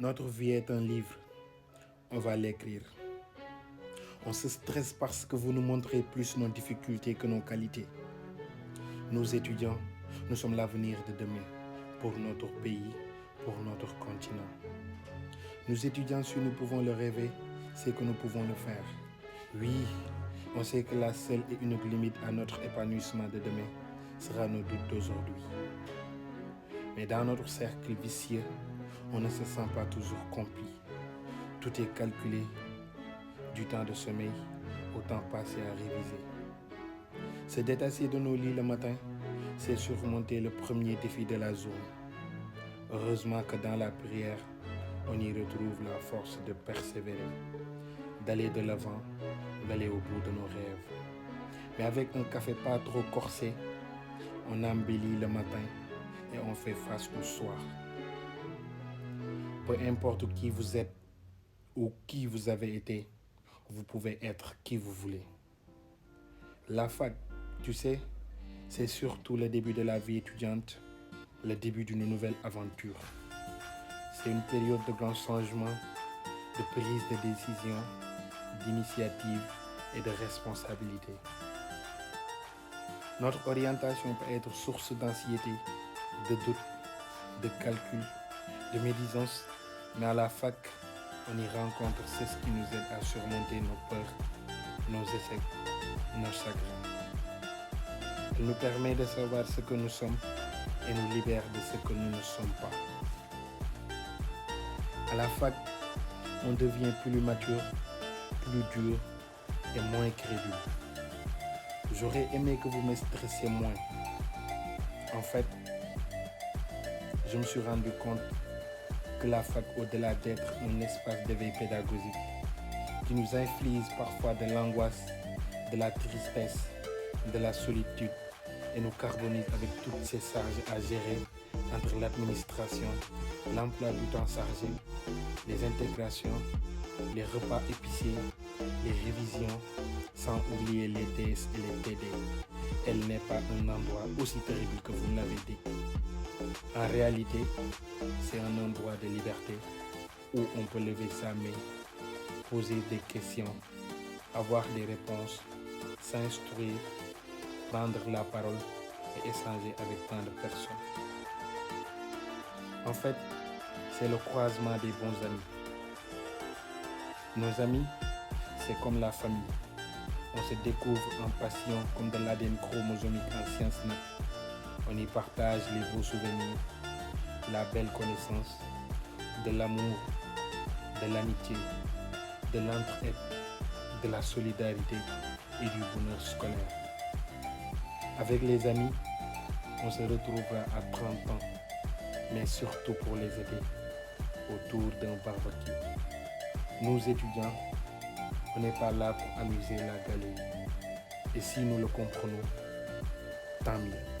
Notre vie est un livre. On va l'écrire. On se stresse parce que vous nous montrez plus nos difficultés que nos qualités. Nous étudiants, nous sommes l'avenir de demain pour notre pays, pour notre continent. Nous étudiants, si nous pouvons le rêver, c'est que nous pouvons le faire. Oui, on sait que la seule et unique limite à notre épanouissement de demain sera nos doutes d'aujourd'hui. Mais dans notre cercle vicieux, on ne se sent pas toujours compris. Tout est calculé, du temps de sommeil au temps passé à réviser. Se détacher de nos lits le matin, c'est surmonter le premier défi de la journée. Heureusement que dans la prière, on y retrouve la force de persévérer, d'aller de l'avant, d'aller au bout de nos rêves. Mais avec un café pas trop corsé, on embellit le matin et on fait face au soir. Peu importe qui vous êtes ou qui vous avez été, vous pouvez être qui vous voulez. La fac, tu sais, c'est surtout le début de la vie étudiante, le début d'une nouvelle aventure. C'est une période de grands changements, de prise de décision, d'initiative et de responsabilité. Notre orientation peut être source d'anxiété, de doute, de calcul, de médisance, mais à la fac, on y rencontre ce qui nous aide à surmonter nos peurs, nos échecs, nos chagrins. Elle nous permet de savoir ce que nous sommes et nous libère de ce que nous ne sommes pas. À la fac, on devient plus mature, plus dur et moins crédule. J'aurais aimé que vous me stressiez moins. En fait, je me suis rendu compte que la fac, au-delà d'être un espace d'éveil pédagogique, qui nous inflige parfois de l'angoisse, de la tristesse, de la solitude et nous carbonise avec toutes ces charges à gérer entre l'administration, l'emploi du temps chargé, les intégrations, les repas épicés, les révisions, sans oublier les DS et les TD. Elle n'est pas un endroit aussi terrible que vous l'avez dit. En réalité, c'est un endroit de liberté où on peut lever sa main, poser des questions, avoir des réponses, s'instruire, prendre la parole et échanger avec tant de personnes. En fait, c'est le croisement des bons amis. Nos amis, c'est comme la famille. On se découvre en passion comme de l'ADN chromosomique en sciences nat. On y partage les beaux souvenirs, la belle connaissance, de l'amour, de l'amitié, de l'entraide, de la solidarité et du bonheur scolaire. Avec les amis, on se retrouvera à 30 ans, mais surtout pour les aider, autour d'un barbecue. Nous étudiants, on n'est pas là pour amuser la galerie. Et si nous le comprenons, tant mieux.